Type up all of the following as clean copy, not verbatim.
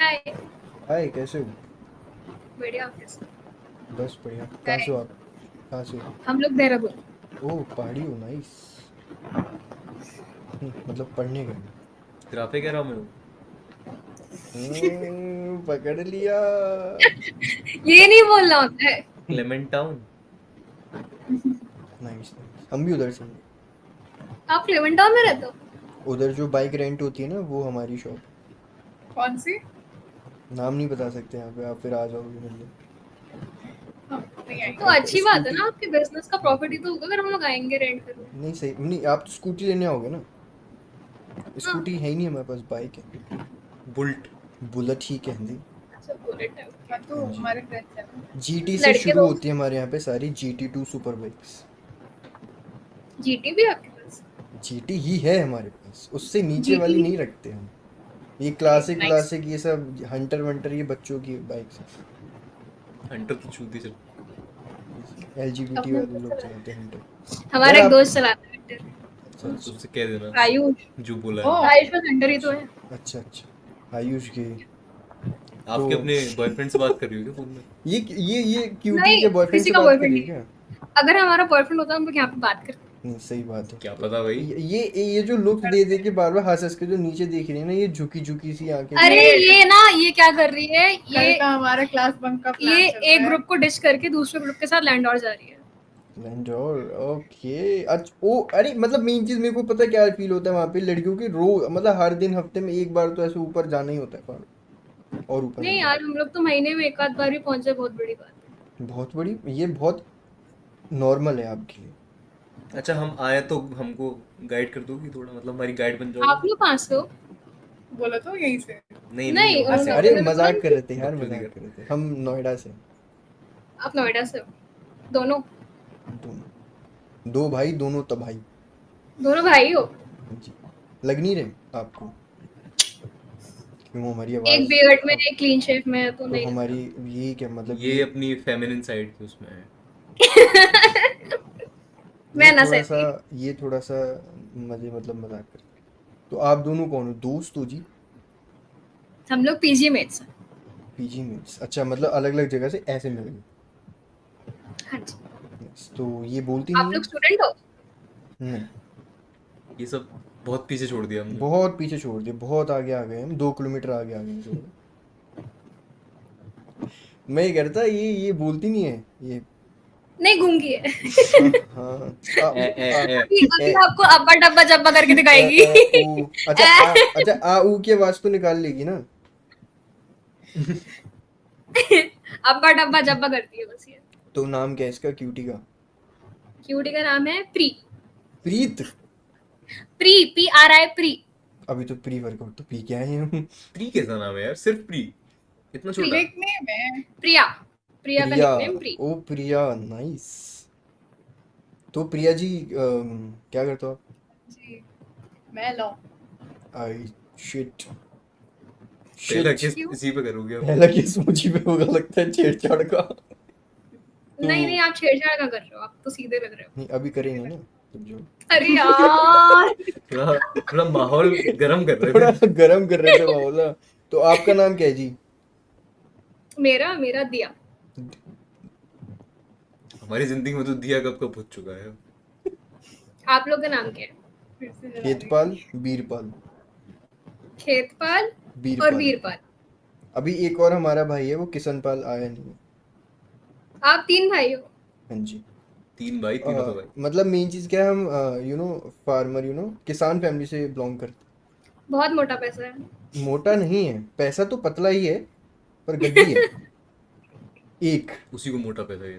हाय। हाय, कैसे हो? बढ़िया ऑफिस। बस बढ़िया। कहाँ हाय। से हो आप? कहाँ से हो? हम लोग देहरादून। ओह, पहाड़ी हो, नाइस। मतलब पढ़ने गए हो? ग्राफे कह रहा हूँ मैं। पकड़ लिया। ये नहीं बोलना होता है। Clement town. नाइस नाइस, हम भी उधर से ही हैं। आप क्लेवन टाउन में रहते हो? उधर जो बाइक रेंट होती है ना, वो हमारी शॉप कौन सी? है। नाम नहीं बता सकते यहाँ पे, आप फिर आ जाओगे मिलने। तो अच्छी बात है स्कूटी। ना, आपके बिजनेस का प्रॉफिट ही तो होगा अगर हम लोग आएंगे रेंट करने। नहीं सही नहीं, आप तो स्कूटी लेने आओगे ना। हाँ। स्कूटी है ही नहीं हमारे पास, बाइक है। बुल्ट। बुलेट ही कह दी। अच्छा, बुलेट है। हाँ, तो हाँ जी। हमारे फ्रेंड्स हैं ना। जीटी से लड़के शुरू दोस्त। होती है हमारे यहाँ पे सारी GT2 सुपर बाइक्स। जीटी भी है आपके पास? जीटी ही है हमारे पास, उससे नीचे जीटी वाली भी। नहीं रखते हम। ये क्लासिक नाइस। क्लासिक ये सब हंटर वंटर, ये बच्चों की बाइक्स हंटर तो चूती चल। हैं। LGBT अपने वाले दोस्त लोग चलाते चलाते हैं हंटर। हैं। यार हमारा एक आप। दोस्त चलाता है अच्छा Hunter। तो अच्छा। उससे कह देना आयुष। जो बोला ओ, है। आयुष का सेंटर ही तो है। अच्छा अच्छा, आयुष के। तो आपके अपने बॉयफ्रेंड से बात कर रही हो क्या फोन में? ये क्यूटी नहीं, के बॉयफ्रेंड किसी से का बात कर बॉयफ्रेंड रही नहीं है क्या? है। अगर हमारा बॉयफ्रेंड होता हम लोग यहाँ पे बात करते। नहीं, सही बात है। क्या तो पता भाई। ये जो लुक दे दे के बार बार हंस हंस के जो नीचे देख रही है ना, ये झुकी झुकी सी आंखें अरे करके। ये ना, ये क्या कर रही है कल ये? का हमारा क्लास बंक का प्लान ये चल एक रहा है। ग्रुप को डिश करके दूसरे ग्रुप के साथ लैंडोर जा रही है। लैंडोर, ओके। अच्छा ओ, अरे मतलब मेन चीज मेरे को पता है क्या फील होता है वहां पे लड़कियों की, रो मतलब हर दिन हफ्ते में एक बार तो ऐसे ऊपर जाना ही होता है पहाड़, और ऊपर नहीं मतलब। यार, हम लोग तो महीने में एक आध बार भी पहुंचे, बहुत बड़ी बात है। बहुत बड़ी, ये बहुत नॉर्मल है आपके लिए। अच्छा हम आए तो हमको गाइड कर दोगी थोड़ा, मतलब हमारी गाइड बन जाओगे? आप लोग कहाँ से हो? बोला तो यहीं से। नहीं नहीं, नहीं, वहां से अरे उन्होंने तो बोला मजाक कर यूपी। रहे थे यार, बकचोदी मजाक कर। कर रहे थे, हम नोएडा से हैं। आप नोएडा से हो? दोनों? दोनों। दो भाई, दोनों तबाही। दोनों भाई हो? जी। लग नहीं रहे आपको? क्यों, हमारी एक आवाज। बियर्ड में, अब एक क्लीन शेव में, तो तो नहीं हमारी, लगता। ये क्या मतलब ये ये अपनी फेमिनिन साइड की उसमें है। ये मैं ना थोड़ा सा सहती। ये थोड़ा सा मजे मतलब मजाक कर। तो आप दोनों कौन हो, दोस्त हो जी? हम लोग पीजी मेट्स हैं। पीजी में, अच्छा मतलब अलग अलग जगह से ऐसे मिल गए। हाँ जी। Nice। तो ये बोलती आप नहीं लोग है? स्टूडेंट हो? नहीं। ये सब बहुत पीछे छोड़ दिया हमने। बहुत पीछे छोड़ दिए, बहुत आगे आ गए हम, 2 किलोमीटर आगे आ गए इनसे तो। मैं ये कहता, ये बोलती नहीं है ये। नहीं, गूंगी है। हाँ हाँ। आ ए उ ए आ ए अभी अभी ए आपको अब्बा डब्बा जब्बा करके ए दिखाएगी। ए ऊ। अच्छा अच्छा, आ ऊ की आवाज तो निकाल लेगी ना? अब्बा डब्बा जब्बा करती है बस ये। तो नाम क्या है इसका, क्यूटी का? क्यूटी का नाम है प्री। प्रीत। PRI pre. अभी तो प्री वर्कआउट तो पी के आए हैं हम। प्री कैसा नाम है यार, सिर्फ प्री। इतना प्री। छोटा। निक नेम है। प्रिया। प्रिया का प्रिया। निकनेम प्री। ओ प्रिया, नाइस। तो प्रिया जी, क्या करते हो आप? जी, मैं लॉ। I shit. पहला शिट। किस क्यों? इसी पे करोगे अब? पहला केस मुझी पे होगा लगता है, छेड़छाड़ का। तो नहीं नहीं, आप छेड़छाड़ का कर रहे हो, आप तो सीधे लग रहे नहीं, अभी करेंगे ना तब जो। हो। अरे यार। थोड़ा थोड़ा माहौल गर्म कर रहे थोड़ा थे। गरम कर रहे थे मामला। तो आपका नाम क्या है जी? मेरा मेरा दिया। हमारी जिंदगी में तो दिया कब कब हो चुका है। आप लोग का नाम क्या है? फिर से जला रही खेतपाल, बीरपाल। खेतपाल और बीरपाल। वीरपाल। अभी एक और हमारा भाई है, वो किशनपाल आया नहीं है। आप तीन भाई हो? हाँ जी। तीन भाई तीनों तो भाई। मतलब मेन चीज क्या है, हम फार्मर, किसान फैमिली से बिलोंग करते बहुत मोटा पैसा है। हैं। मोटा नहीं है, पैसा तो पतला ही है, पर गड्डी है एक। उसी को मोटा पैसा है।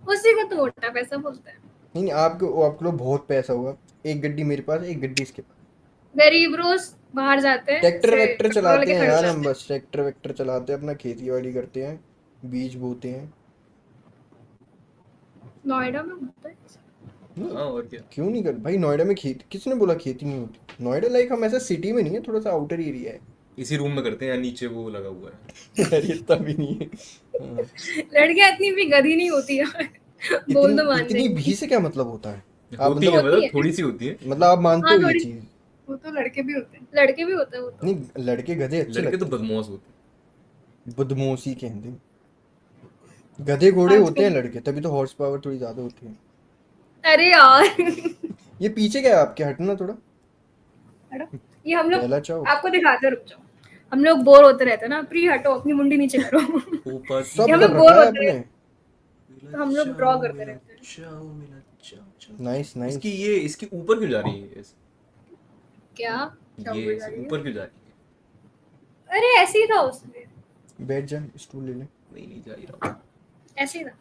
उसी को तो मोटा पैसा बोलते हैं। नहीं नहीं, आपको आपको लोग बहुत पैसा होगा। एक गड्डी मेरे पास, एक गड्डी इसके पास। गरीब रोज बाहर जाते हैं ट्रैक्टर से वैक्टर पेट्रोल चलाते के हैं खर्च यार हम, जाते हैं। बस ट्रैक्टर वैक्टर चलाते हैं, अपना खेती बाड़ी करते हैं, बीज बोते हैं। नोएडा में होता है। नहीं, हाँ और क्या। क्यों नहीं कर भाई, नोएडा में खेती किसने बोला खेती नहीं होती? नोएडा लाइक हम ऐसा सिटी में नहीं है, थोड़ा सा आउटर एरिया है। इसी रूम में करते हैं, या नीचे वो लगा हुआ है। अरे इतना भी नहीं है। हाँ। लड़कियां इतनी भी गधी नहीं होती यार। बोल दो मान इतनी भी जाएंगी। से क्या मतलब होता है? आप होती है, मतलब, होती मतलब है। थोड़ी सी होती है। मतलब आप मानते हाँ हो ये थोड़ी। चीज? वो तो लड़के भी होते हैं। लड़के भी होते हैं वो तो। नहीं, लड़के गधे अच्छे लड़के तो लगते हैं। बदमाश होते बदमाशी कहते हैं। गधे घोड़े आजकल- होते हैं लड़के, तभी तो हॉर्स पावर थोड़ी ज्यादा होती है। अरे यार ये पीछे क्या है आपके, हटना थोड़ा। ये हम लोग पहला चाओ आपको दिखाते हैं, रुक जाओ। हम लोग बोर होते रहते हैं ना, प्री हटो, अपनी मुंडी नीचे करो। ऊपर सब हम कर लोग बोर रखा है होते आपने। तो हम लोग ड्रॉ करते रहते हैं। Nice nice. इसकी ऊपर क्यों जा रही है ये? क्या ये ऊपर क्यों जा रही है? अरे ऐसे ही था उसमें, बैठ जा, स्टूल ले ले। नहीं जा ही रहा। ऐसे ही था।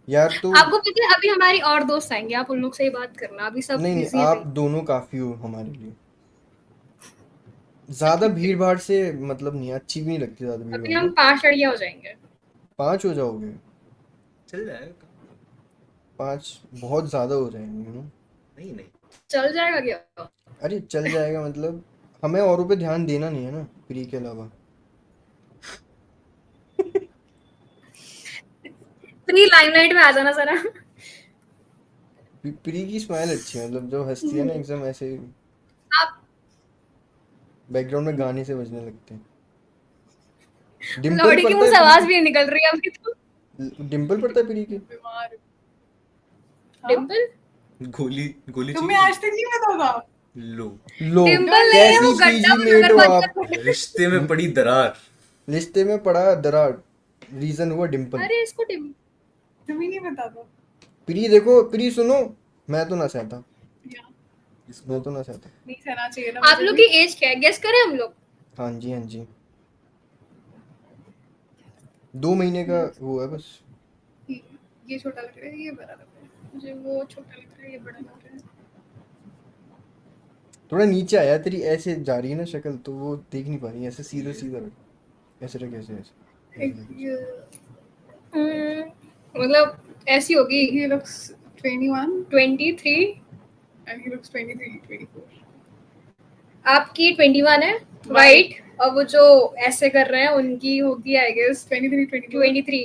यार तो आपको पता है अभी हमारी और दोस्त आएंगे, आप उन लोग से ही बात करना, अभी सब नहीं नहीं, बिजी हैं आप कहीं। दोनों काफी हो हमारे लिए। ज्यादा भीड़ भाड़ से मतलब नहीं, अच्छी भी नहीं लगती ज्यादा भीड़ अभी भाड़ हम ना। 5 लड़कियां हो जाएंगे। 5 हो जाओगे? चल जाएगा। 5 बहुत ज्यादा हो जाएंगे ना। नहीं नहीं, चल जाएगा क्या? अरे चल जाएगा मतलब हमें औरों पे ध्यान देना नहीं है ना, प्री के अलावा। प्री लाइमलाइट में आ जाना जरा। प्री की स्माइल अच्छी है, मतलब जो हंसती है ना एकदम ऐसे आप बैकग्राउंड में गाने से बजने लगते हैं। डिम्पल लौड़ी की पड़ता मुंह से है आवाज भी नहीं निकल रही है अभी तो। डिम्पल पड़ता है प्री के? बीमार। हाँ? डिम्पल गोली गोली तुम्हें चाहिए? आज तक नहीं पता था? लो, लो डिम्पल नहीं है, वो कैसी गड्ढा पीजी मेट हो आप। रिश्ते में पड़ी दरार। रिश्ते में पड़ा दरार, रीजन हुआ डिम्पल। अरे इसको तुम्हें नहीं पता था? प्री देखो, प्री सुनो, मैं तो ना सहता, या, मैं तो ना सहता। नहीं सहना चाहिए ना आप मुझे लोग भी। की एज क्या है, गेस करें हम लोग? हाँ जी हाँ जी, 2 महीने का वो है बस। ये छोटा लग रहा है, ये बड़ा लग रहा है। मुझे वो छोटा लग रहा है, ये बड़ा लग रहा है। थोड़ा नीचे आया, तेरी ऐसे जा रही है ना शक्ल, तो वो देख नहीं पा रही है, ऐसे सीधा सीधा रख। ऐसे रख, ऐसे ऐसे मतलब ऐसी होगी। He looks 21 23, and he looks 23, 24. आपकी 21 है, वाइट, और वो जो ऐसे कर रहे हैं उनकी होगी आई गेस 23, 24. 23।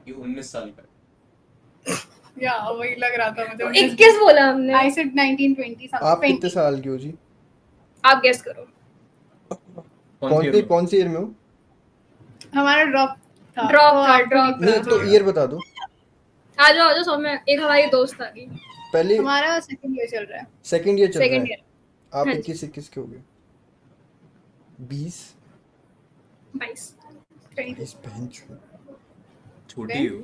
ये 19 साल का है। या वही लग रहा था मुझे। 21 बोला हमने। I said 19, 20 something. आप कितने 20. साल की हो जी? आप गेस करो। कौन से ईयर में हो? हमारा ड्रॉप था। ड्रॉप तो था, आपको ड्रॉप नहीं नहीं पता तो होगा। ईयर बता दो आ जाओ सौम्या, एक हमारी दोस्त आ गई। पहले। हमारा सेकंड ईयर चल रहा है। सेकंड ईयर चल रहा सेकंड है। ईयर, आप हाँ जी। 21 के हो गए? 20 22। 22 बहन चो। छोटी हो।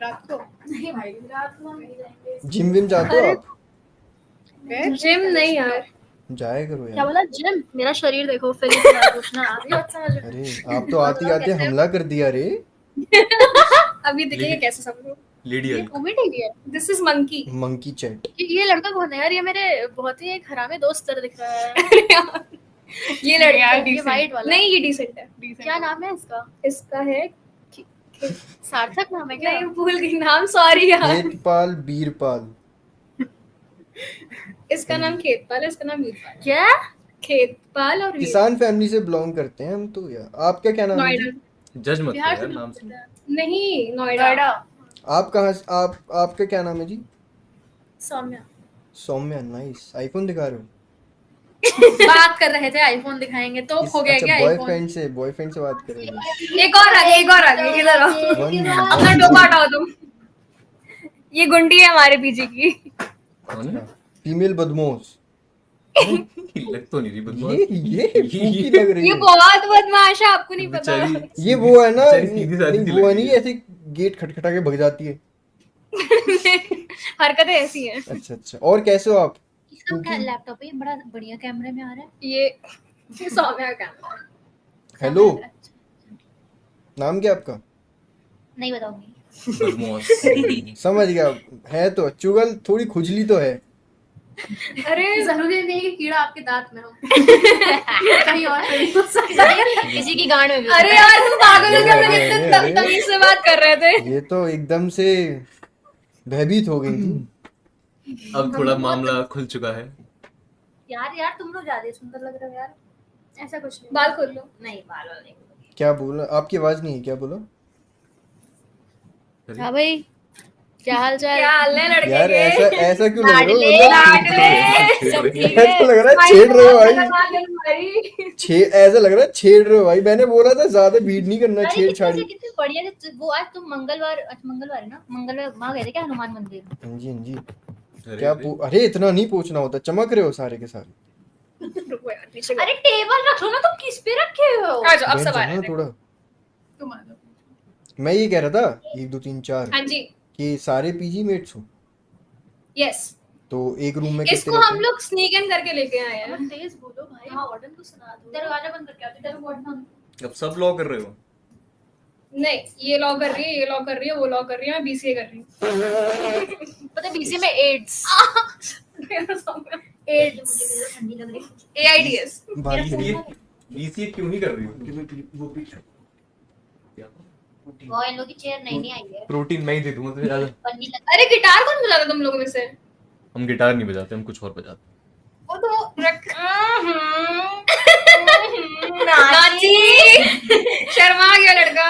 रात को। नहीं भाई, रात को हम नहीं जाएंगे। जिम विम जाते हो आप? फिर जिम नहीं यार। जाया करो क्या यार। बोला? जिम? मेरा शरीर देखो, फिर ये तुम्हारा पूछना आ भी अच्छा समझ में। अरे आप तो आते आते हमला कर दिया रे। अभी दिखेंगे कैसे सब लोग। लेडी ये हल्क। कॉमेडी है। This is monkey. Monkey chat. ये लड़का कौन है यार? ये मेरे बहुत ही एक हरामी दोस्त तरह दिख रहा है। ये लड़का यार, ये decent. वाइट वाला। नहीं, ये डिसेंट है। Decent. क्या नाम है इसका? इसका है सार्थक नाम है क्या? नहीं, भूल गई नाम, सॉरी यार। खेतपाल बीरपाल। इसका नाम खेतपाल है, इसका नाम वीरपाल। क्या? खेतपाल और वीरपाल। किसान फैमिली से बिलोंग करते हैं हम तो यार। आपका क्या नाम है जी? नोएडा। जज मत बिहार कर से यार नाम belong से। करता है। नहीं, नोएडा। नोएडा। आप कहाँ से, आप आपका क्या नाम है जी? सौम्या। सौम्या। नाइस। आईफोन दिखा रहे हो? बात कर रहे थे आईफोन दिखाएंगे तो हो गया अच्छा क्या आईफोन? बॉयफ्रेंड से बात कर रहे हो? एक और आ गई, एक और आ गई, इधर आओ। अपना टोपा हटाओ तुम। ये गुंडी है हमारे पीछे की। कौन है? फीमेल बदमाश। लग तो नहीं रही बदमाश। ये फूकी लग रही ये है। बहुत बदमाश है, आपको नहीं पता। बेचारी ये वो है ना, बेचारी सीधी सादी नहीं सी वो लग है रही नहीं, है। ऐसे गेट खटखटा के भग जाती है। हरकतें ऐसी हैं। अच्छा अच्छा, और कैसे हो आप? इसका क्या लैपटॉप है? ये बड़ा बढ़िया कैमरे में आ रहा है। ये सौम्या का कैमरा है। हेलो, अच्छा, नाम क्या आपका? नहीं बताऊंगी। बदमाश। समझ गया। है तो चुगल, थोड़ी खुजली तो है। अरे जरूरी नहीं कि कीड़ा आपके दांत में हो। कहीं और पे भी हो सकता है, किसी की गांड में भी हो अरे सकता है। यार, तुम पागल हो क्या? मैं अरे, कितने अरे। तमीज से बात कर रहे थे। ये तो एकदम से भयभीत हो गई थी। अब थोड़ा मामला खुल चुका है। यार तुम लोग ज्यादा सुंदर लग रहे हो यार। ऐसा कुछ नहीं। बाल खोल लो। नहीं, बाल वाल नहीं। क्या बोला? आपकी आवाज नहीं है, क्या बोला? हाँ भाई, क्या हाल चाल? क्या हाल है लड़के यार के? ऐसा क्यों लग रहा है लाडले, सब ठीक ऐसा है? लग रहा है छेड़ रहे हो भाई भाई ऐसा लग रहा है छेड़ रहे हो भाई। मैंने बोला था ज्यादा भीड़ नहीं करना अरे छेड़छाड़ी। कितने बढ़िया थे वो। आज तुम मंगलवार, आज मंगलवार है ना, मंगलवार वहाँ गए थे क्या हनुमान मंदिर? हाँ जी हाँ जी। अरे क्या भाई, अरे इतना नहीं पूछना होता, चमक रहे हो सारे के सारे। रुको यार पीछे अरे टेबल रख लो ना, तुम किस पे रखे हो? आ जाओ अब बैठ सब आ जाओ रहे ना हैं थोड़ा। तुम आ जाओ। मैं ये कह रहा था 1 2 3 4 हाँ जी कि सारे पीजी मेट्स हो यस तो एक रूम में कितने इसको रहते हम हैं? लोग स्नीक इन करके लेके आए हैं। तुम तेज बोलो भाई। हाँ वार्डन को सुना दो। दरवाजा बंद करके आओ, तेरे वार्डन। अब सब लॉ कर रहे हो? नहीं ये लॉ कर रही है, ये लॉ कर रही है, वो लॉ कर रही है, मैं बीसीए कर रही हूँ। पता है बीसी में एड्स। एड्स मुझे ठंडी लग रही है। एआईडीएस बात करिए। बीसीए क्यों नहीं कर रही हो? वो इन लोगों की चेयर नहीं आई है। प्रोटीन मैं ही दे दूंगा तुझे ज्यादा। पन्नी लग। अरे गिटार कौन बजाता तुम लोगों में से? हम गिटार नहीं बजाते, हम कुछ और बजाते हैं। वो तो रख नाची। शर्मा गया लड़का।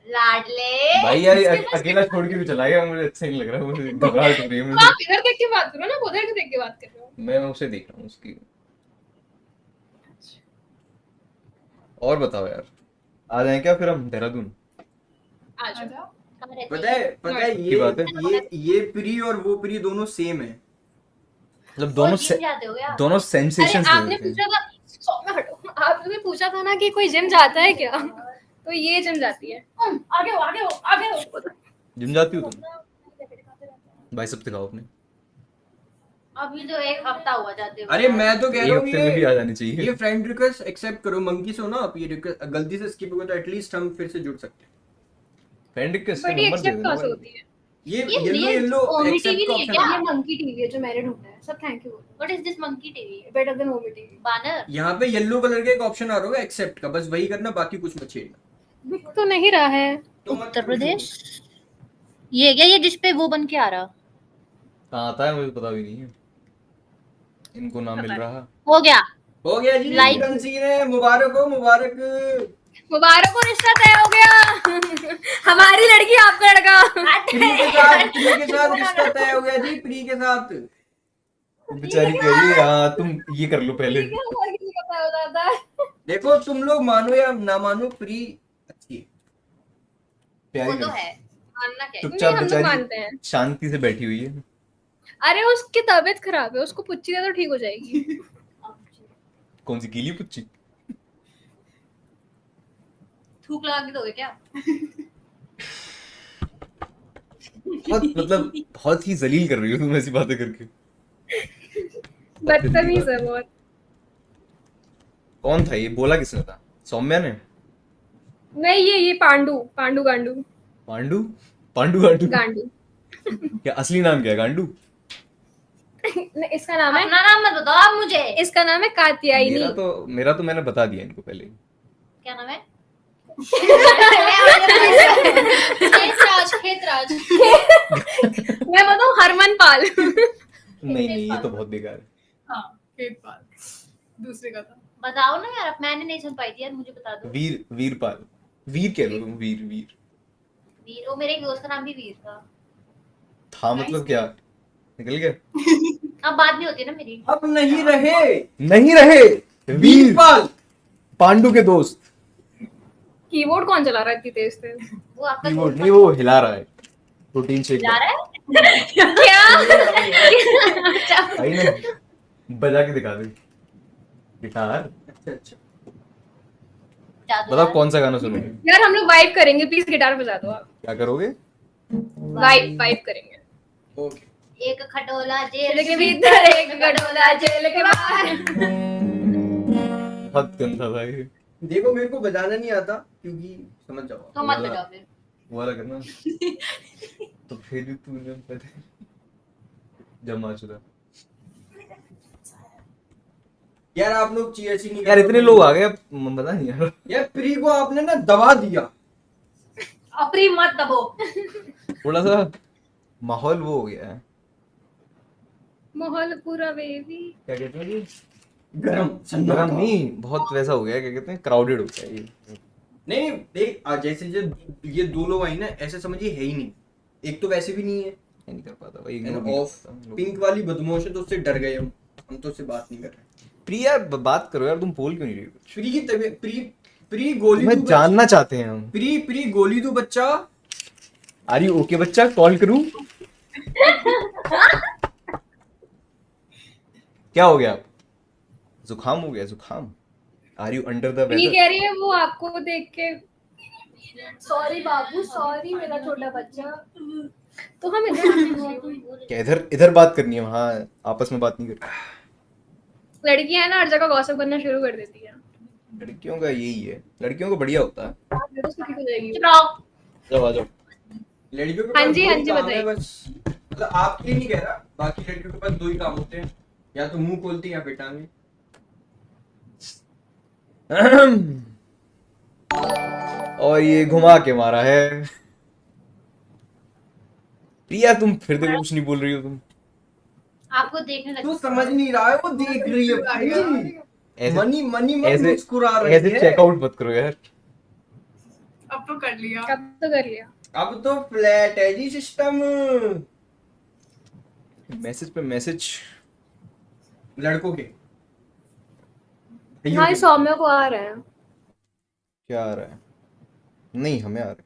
लाडले। भाई यार अकेला छोड़ के भी चला गया, मुझे अच्छा नहीं लग रहा, मुझे घबराहट हो रही है मुझे। आप इधर देख के बात करो ना, आप उधर देख के बात कर रहे हो। मैं उसे देख रहा हूँ उसकी। और बताओ यार, आ जाए क्या फिर हम देहरादून? आ जाओ। कहाँ रहती पता है की बात है? ये प्री और वो प्री दोनों सेम है। मतलब वो जिम जाते हो क्या? दोनों अरे सेंसेशंस आपने पूछा था, सौ में हटो, आपने पूछा था ना कि कोई जिम जाता है क्या, तो ये जिम जाती है। आगे हो आगे हो आगे हो। जिम जाती हो तुम? भाई सब दिखाओ अपने। अभी तो एक हफ्ता हुआ जाते हुए। अरे मैं तो कह एक रहा हूँ हफ्ते में भी आ जानी चाहिए। ये फ्रेंड रिक्वेस्ट एक्सेप्ट करो। मंकी से हो ना आप, ये रिक्वेस्ट गलती से स्किप हो गया तो एटलीस्ट हम फिर से जुड़ सकते हैं। फ्रेंड रिक्वेस्ट बट का ये नंबर दे एक्सेप्ट कहाँ से देना। होती है? ये ये yellow real yellow Omi except TV का नहीं है ऑप्शन क्या? है। ये मंकी टीवी है जो मैंने ढूंढा है, सब thank you. What is this monkey TV? Better than Omi TV. बानर। यहाँ पे येलो कलर का एक ऑप्शन आ रहा होगा एक्सेप्ट का, बस वही करना, बाकी कुछ मत छेड़ना। दिख तो नहीं रहा है। तो मत उत्तर प्रदेश। ये क्या, ये जिस पे वो बन के आ रहा? कहाँ आता है मुझे पता भी नहीं है। इनको नाम मिल रहा। हो गया। हो गया जी, Like- कंसीन है। मुबारक हो, मुबारक। मुबारक हो, रिश्ता तय हो गया। हमारी लड़की आपका लड़का। प्री के साथ रिश्ता तय हो गया जी, प्री के साथ। वो बेचारी कह रही है हाँ तुम ये कर लो पहले। और किसी का तय हो जाता है। देखो तुम लोग मानो या ना मानो, प्री अच्छी है। प्यारी वो तो लड़की। है, मानना क्या है। चुपचाप नहीं, हम लोग बेचारी मानते हैं। शांति से बैठी हुई है। अरे उसकी तबीयत खराब है, उसको पुच्ची दे तो ठीक हो जाएगी। कौन सी गीली पुच्ची? थूक लगा के दोगे क्या? बहुत मतलब बहुत ही जलील कर रही हो तुम ऐसी बातें करके। बदतमीज है बहुत। कौन था ये, बोला किसने था? सौम्या ने? नहीं ये पांडू पांडू गांडू पांडु? पांडु गांडू? गांडू। क्या असली नाम क्या है गांडू? नहीं, इसका नाम है, अपना नाम मत बताओ आप मुझे। इसका नाम है कात्यायनी। मेरा तो मैंने बता दिया इनको पहले। क्या नाम है? खेतराज। खेतराज। मैं बताऊं, हरमन पाल। नहीं नहीं ये तो बहुत बेकार है। हाँ खेतपाल दूसरे का था। बताओ ना यार, मैंने नहीं सुन पाई थी यार, मुझे बता दो। वीरपाल। वीर कह लो तुम, वीर वीर वीर। वो मेरे एक दोस्त का नाम भी वीर था। था मतलब क्या निकल गया? अब बात नहीं होती ना मेरी। अब नहीं रहे नहीं रहे वीर वीरपाल। पांडु के दोस्त। कीबोर्ड कौन चला रहा है इतनी तेज से? वो आपका कीबोर्ड नहीं, वो हिला रहा है प्रोटीन शेक। जा रहा है क्या? भाई ना बजा के दिखा दे गिटार। अच्छा अच्छा। जादू बताओ यार। कौन सा गाना सुनोगे? यार हम लोग वाइब करेंगे, प्लीज गिटार बजा दो आप। क्या करोगे? वाइब करेंगे। ओके। एक खटोला जेल जेल के भीतर, एक खटोला जेल के बाहर। बहुत गंदा था ये। देखो मेरे को बजाना नहीं आता, क्योंकि समझ जाओ। तो मत बजाओ फिर। वो वाला करना। तो फिर भी तूने पता जमा चुदा। यार आप लोग चीयर्स ही नहीं यार इतने लोग आ गए अब पता नहीं यार। यार प्री को आपने ना दबा दिया। अपनी मत दबो। थोड़ा सा माहौल वो हो गया है। माहौल पूरा बेबी। क्या कहते हैं ये? गरम गरम नहीं, बहुत वैसा हो गया है, क्या कहते हैं, क्राउडेड हो गया है ये। नहीं देख जैसे जब ये दो लोग आई ना ऐसे समझिए है ही नहीं, एक तो वैसे भी नहीं है मैं नहीं कर पाता भाई, And ignore नहीं off, करता हम लोग। पिंक वाली बदमाश है तो उससे डर गए हम तो उससे बात नहीं कर रहे। प्रिया बात करो यार, तुम बोल क्यों नहीं रही हो? प्री की तबीयत प्री गोली तुम्हें दू जानना चाहते हैं हम। प्री गोली दू बच्चा। आर यू ओके बच्चा, कॉल करूं? क्या हो गया? जुकाम हो गया? जुकाम? आर यू अंडर द ये वेदर? कह रही है वो आपको देख के सॉरी बाबू, सॉरी मेरा छोटा बच्चा। तो हम इधर क्या इधर इधर बात करनी है, वहाँ आपस में बात नहीं करनी। लड़कियां है ना हर जगह गॉसिप करना शुरू कर देती है। लड़कियों का यही है, लड़कियों को बढ़िया होता है। तो उसको ठीक हो जाएगी। जाओ आ जाओ। लड़कियों के हाँ पास जी, दो हाँ ही जी, काम है बताइए। बस, मतलब आपके लिए नहीं कह रहा, बाकी लड़कियों के पास दो ही काम होते हैं, या तो मुंह खोलती है या फिर टांगे। और ये घुमा के मारा है। प्रिया तुम फिर देखो कुछ नहीं बोल रही हो तुम। आपको देखने तू लग समझ नहीं रहा है, वो देख रही है भाई। ऐसे मनी मत ऐसे मुस्कुरा रही ऐसे है। चेकआउट मत करो यार। अब तो कर लिया। कब तो कर लिया। अब तो फ्लैट है जी सिस्टम। मैसेज पे मैसेज। लड़कों के हाँ, सौम्य को आ रहे हैं। क्या आ रहा है? नहीं हमें आ रहा है।